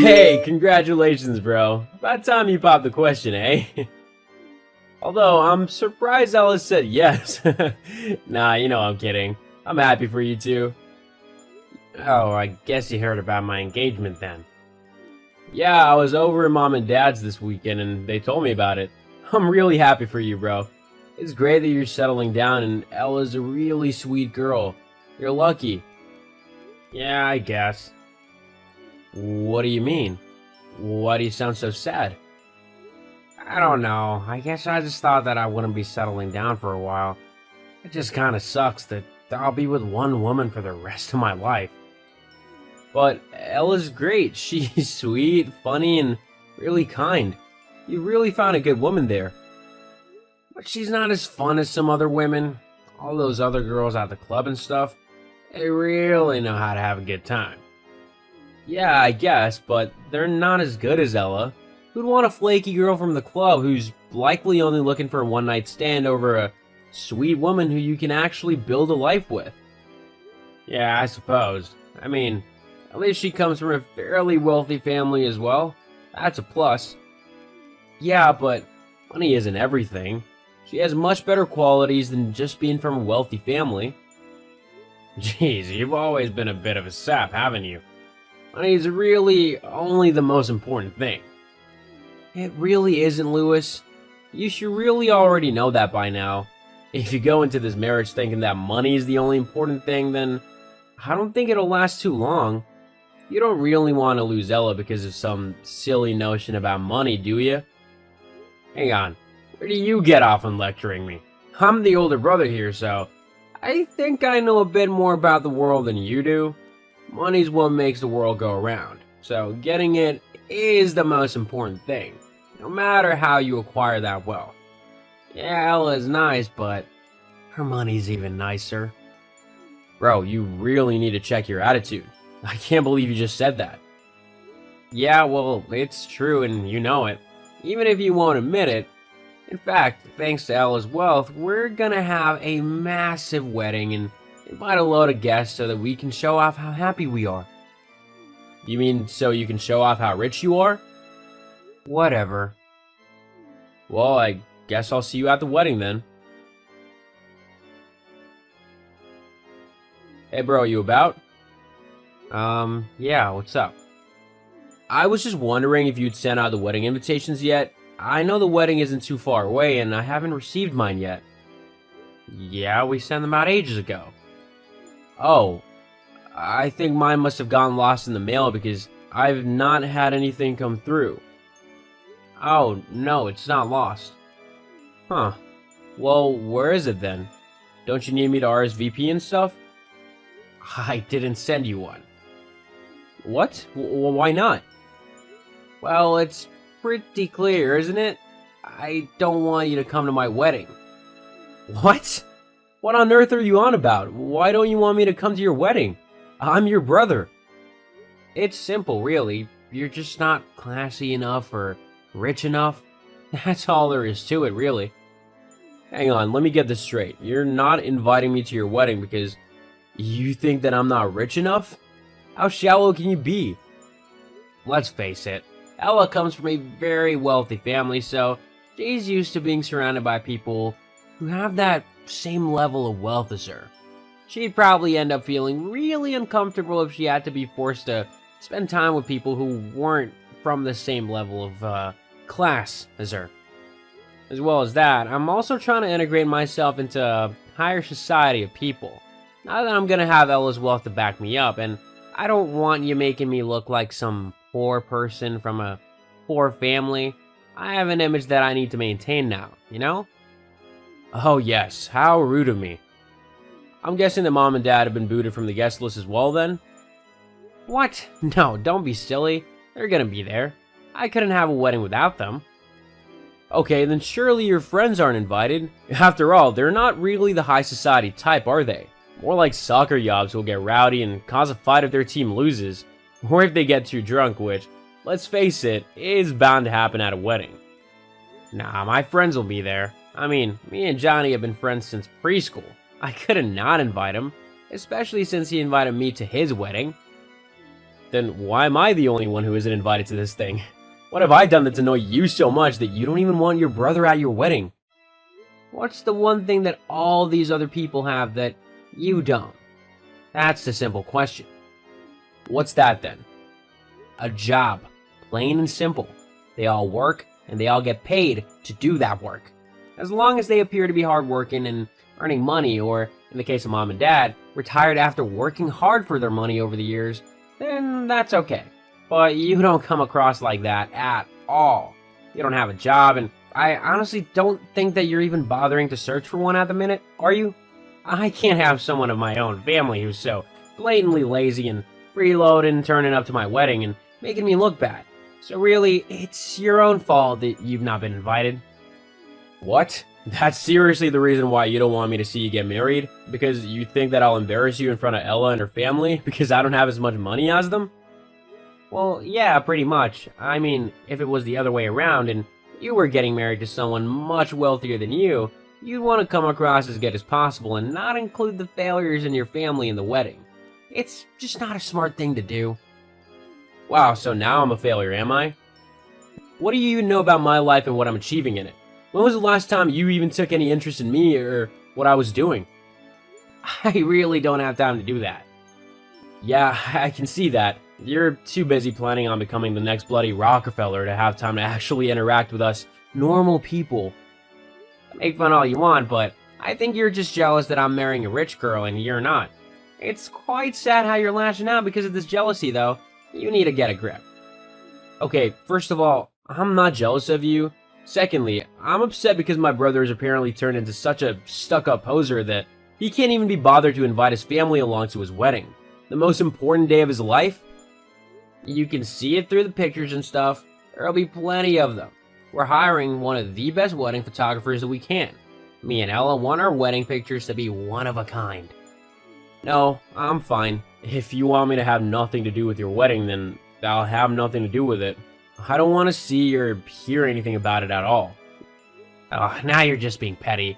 Hey, congratulations, bro. About time you popped the question, eh? Although, I'm surprised Alice said yes. Nah, I'm kidding. I'm happy for you too. Oh, I guess you heard about my engagement then. Yeah, I was over at Mom and Dad's this weekend and they told me about it. I'm really happy for you, bro. It's great that you're settling down and Ella's a really sweet girl. You're lucky. Yeah, I guess. What do you mean? Why do you sound so sad? I don't know. I guess I just thought that I wouldn't be settling down for a while. It just kinda sucks that I'll be with one woman for the rest of my life. But Ella's great. She's sweet, funny, and really kind. You really found a good woman there. But she's not as fun as some other women. All those other girls at the club and stuff, they really know how to have a good time. Yeah, I guess, but they're not as good as Ella. Who'd want a flaky girl from the club who's likely only looking for a one-night stand over a sweet woman who you can actually build a life with? Yeah, I suppose. I mean, at least she comes from a fairly wealthy family as well. That's a plus. Yeah, but money isn't everything. She has much better qualities than just being from a wealthy family. Jeez, you've always been a bit of a sap, haven't you? Money's really only the most important thing. It really isn't, Lewis. You should really already know that by now. If you go into this marriage thinking that money is the only important thing, then I don't think it'll last too long. You don't really want to lose Ella because of some silly notion about money, do you? Hang on, where do you get off on lecturing me? I'm the older brother here, so I think I know a bit more about the world than you do. Money's what makes the world go around, so getting it is the most important thing, no matter how you acquire that wealth. Yeah, Ella's nice, but her money's even nicer. Bro, you really need to check your attitude. I can't believe you just said that. Yeah, well, it's true and you know it, even if you won't admit it. In fact, thanks to Ella's wealth, we're gonna have a massive wedding and invite a load of guests so that we can show off how happy we are. You mean so you can show off how rich you are? Whatever. Well, I guess I'll see you at the wedding then. Hey bro, you about? Yeah, what's up? I was just wondering if you'd sent out the wedding invitations yet. I know the wedding isn't too far away and I haven't received mine yet. Yeah, we sent them out ages ago. Oh, I think mine must have gotten lost in the mail because I've not had anything come through. Oh, no, it's not lost. Huh. Well, where is it then? Don't you need me to RSVP and stuff? I didn't send you one. What? Why not? Well, it's pretty clear, isn't it? I don't want you to come to my wedding. What? What on earth are you on about? Why don't you want me to come to your wedding? I'm your brother. It's simple, really. You're just not classy enough or rich enough. That's all there is to it, really. Hang on, let me get this straight. You're not inviting me to your wedding because you think that I'm not rich enough? How shallow can you be? Let's face it, Ella comes from a very wealthy family, so she's used to being surrounded by people who have that same level of wealth as her. She'd probably end up feeling really uncomfortable if she had to be forced to spend time with people who weren't from the same level of class as her. As well as that, I'm also trying to integrate myself into a higher society of people. Now that I'm gonna have Ella's wealth to back me up, and I don't want you making me look like some poor person from a poor family. I have an image that I need to maintain now, you know? Oh yes, how rude of me. I'm guessing that Mom and Dad have been booted from the guest list as well then? What? No, don't be silly. They're gonna be there. I couldn't have a wedding without them. Okay, then surely your friends aren't invited. After all, they're not really the high society type, are they? More like soccer yobs who'll get rowdy and cause a fight if their team loses. Or if they get too drunk, which, let's face it, is bound to happen at a wedding. Nah, my friends will be there. I mean, me and Johnny have been friends since preschool. I couldn't not invite him, especially since he invited me to his wedding. Then why am I the only one who isn't invited to this thing? What have I done that's annoyed you so much that you don't even want your brother at your wedding? What's the one thing that all these other people have that you don't? That's the simple question. What's that then? A job. Plain and simple. They all work, and they all get paid to do that work. As long as they appear to be hardworking and earning money, or, in the case of mom and dad, retired after working hard for their money over the years, then that's okay. But you don't come across like that at all. You don't have a job, and I honestly don't think that you're even bothering to search for one at the minute, are you? I can't have someone of my own family who's so blatantly lazy and freeloading and turning up to my wedding and making me look bad. So really, it's your own fault that you've not been invited. What? That's seriously the reason why you don't want me to see you get married? Because you think that I'll embarrass you in front of Ella and her family because I don't have as much money as them? Well, yeah, pretty much. I mean, if it was the other way around and you were getting married to someone much wealthier than you, you'd want to come across as good as possible and not include the failures in your family in the wedding. It's just not a smart thing to do. Wow, so now I'm a failure, am I? What do you even know about my life and what I'm achieving in it? When was the last time you even took any interest in me or what I was doing? I really don't have time to do that. Yeah, I can see that. You're too busy planning on becoming the next bloody Rockefeller to have time to actually interact with us normal people. Make fun all you want, but I think you're just jealous that I'm marrying a rich girl and you're not. It's quite sad how you're lashing out because of this jealousy, though. You need to get a grip. Okay, first of all, I'm not jealous of you. Secondly, I'm upset because my brother has apparently turned into such a stuck-up poser that he can't even be bothered to invite his family along to his wedding. The most important day of his life? You can see it through the pictures and stuff. There'll be plenty of them. We're hiring one of the best wedding photographers that we can. Me and Ella want our wedding pictures to be one of a kind. No, I'm fine. If you want me to have nothing to do with your wedding, then I'll have nothing to do with it. I don't want to see or hear anything about it at all. Oh, now you're just being petty.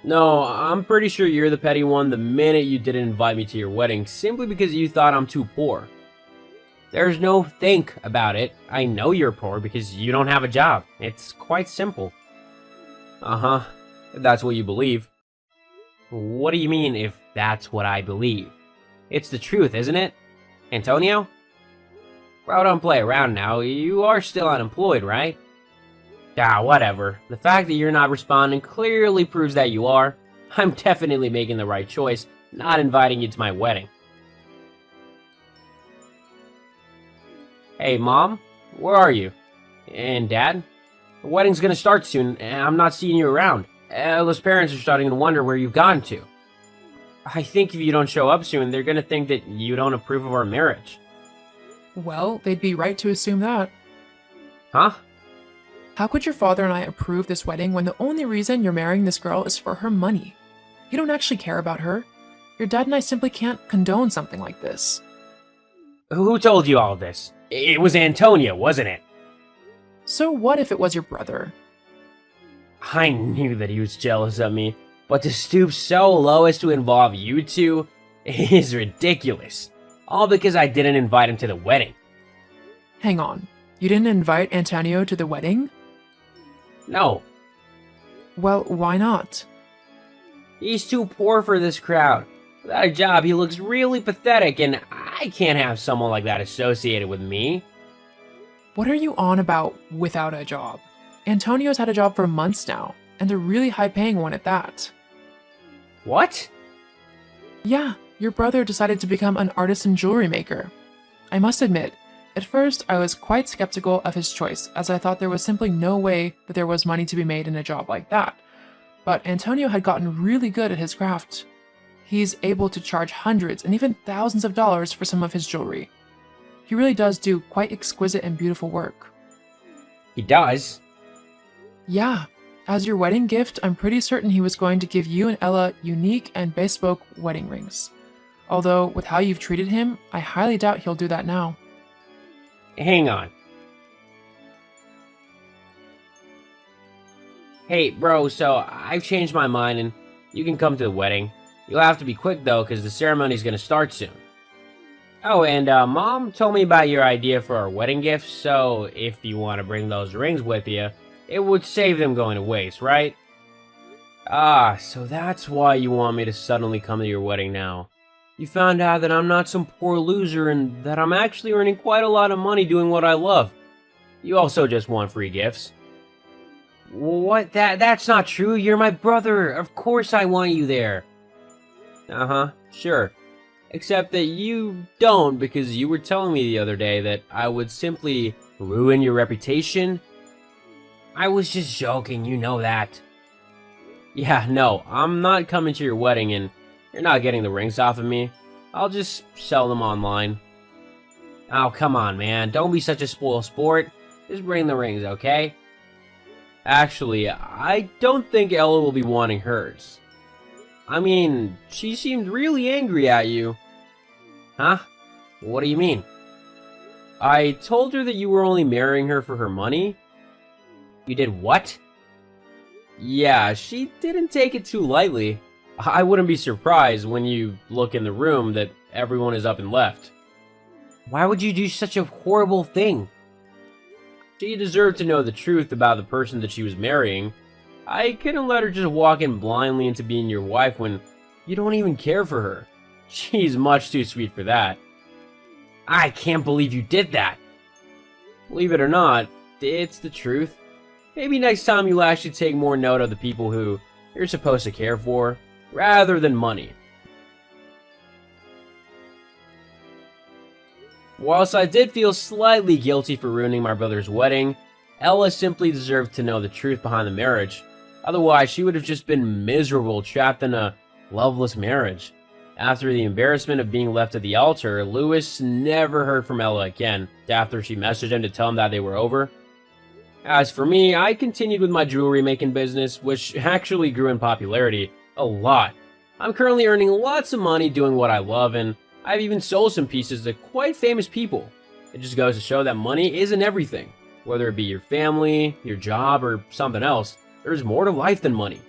No, I'm pretty sure you're the petty one the minute you didn't invite me to your wedding simply because you thought I'm too poor. There's no think about it. I know you're poor because you don't have a job. It's quite simple. Uh-huh. If that's what you believe. What do you mean, if that's what I believe? It's the truth, isn't it? Antonio? Bro, don't play around now. You are still unemployed, right? Ah, whatever. The fact that you're not responding clearly proves that you are. I'm definitely making the right choice, not inviting you to my wedding. Hey, Mom? Where are you? And Dad? The wedding's gonna start soon, and I'm not seeing you around. Ella's parents are starting to wonder where you've gone to. I think if you don't show up soon, they're gonna think that you don't approve of our marriage. Well, they'd be right to assume that. Huh? How could your father and I approve this wedding when the only reason you're marrying this girl is for her money? You don't actually care about her. Your dad and I simply can't condone something like this. Who told you all of this? It was Antonio, wasn't it? So what if it was your brother? I knew that he was jealous of me, but to stoop so low as to involve you two is ridiculous. All because I didn't invite him to the wedding. Hang on. You didn't invite Antonio to the wedding? No. Well, why not? He's too poor for this crowd. Without a job, he looks really pathetic, and I can't have someone like that associated with me. What are you on about without a job? Antonio's had a job for months now, and a really high-paying one at that. What? Yeah, your brother decided to become an artisan jewelry maker. I must admit, at first I was quite skeptical of his choice, as I thought there was simply no way that there was money to be made in a job like that. But Antonio had gotten really good at his craft. He's able to charge hundreds and even thousands of dollars for some of his jewelry. He really does do quite exquisite and beautiful work. He does? Yeah. As your wedding gift, I'm pretty certain he was going to give you and Ella unique and bespoke wedding rings. Although, with how you've treated him, I highly doubt he'll do that now. Hang on. Hey, bro, so I've changed my mind and you can come to the wedding. You'll have to be quick, though, because the ceremony's gonna start soon. Oh, and Mom told me about your idea for our wedding gifts, so if you want to bring those rings with you, it would save them going to waste, right? Ah, so that's why you want me to suddenly come to your wedding now. You found out that I'm not some poor loser and that I'm actually earning quite a lot of money doing what I love. You also just want free gifts. What? That's not true. You're my brother. Of course I want you there. Uh-huh, sure. Except that you don't, because you were telling me the other day that I would simply ruin your reputation. I was just joking, you know that. Yeah, no, I'm not coming to your wedding and you're not getting the rings off of me. I'll just sell them online. Oh, come on, man. Don't be such a spoiled sport. Just bring the rings, okay? Actually, I don't think Ella will be wanting hers. I mean, she seemed really angry at you. Huh? What do you mean? I told her that you were only marrying her for her money. You did what? Yeah, she didn't take it too lightly. I wouldn't be surprised when you look in the room that everyone is up and left. Why would you do such a horrible thing? She deserved to know the truth about the person that she was marrying. I couldn't let her just walk in blindly into being your wife when you don't even care for her. She's much too sweet for that. I can't believe you did that. Believe it or not, it's the truth. Maybe next time you'll actually take more note of the people who you're supposed to care for, rather than money. Whilst I did feel slightly guilty for ruining my brother's wedding, Ella simply deserved to know the truth behind the marriage. Otherwise, she would have just been miserable, trapped in a loveless marriage. After the embarrassment of being left at the altar, Lewis never heard from Ella again, after she messaged him to tell him that they were over. As for me, I continued with my jewelry making business, which actually grew in popularity a lot. I'm currently earning lots of money doing what I love, and I've even sold some pieces to quite famous people. It just goes to show that money isn't everything. Whether it be your family, your job, or something else, there's more to life than money.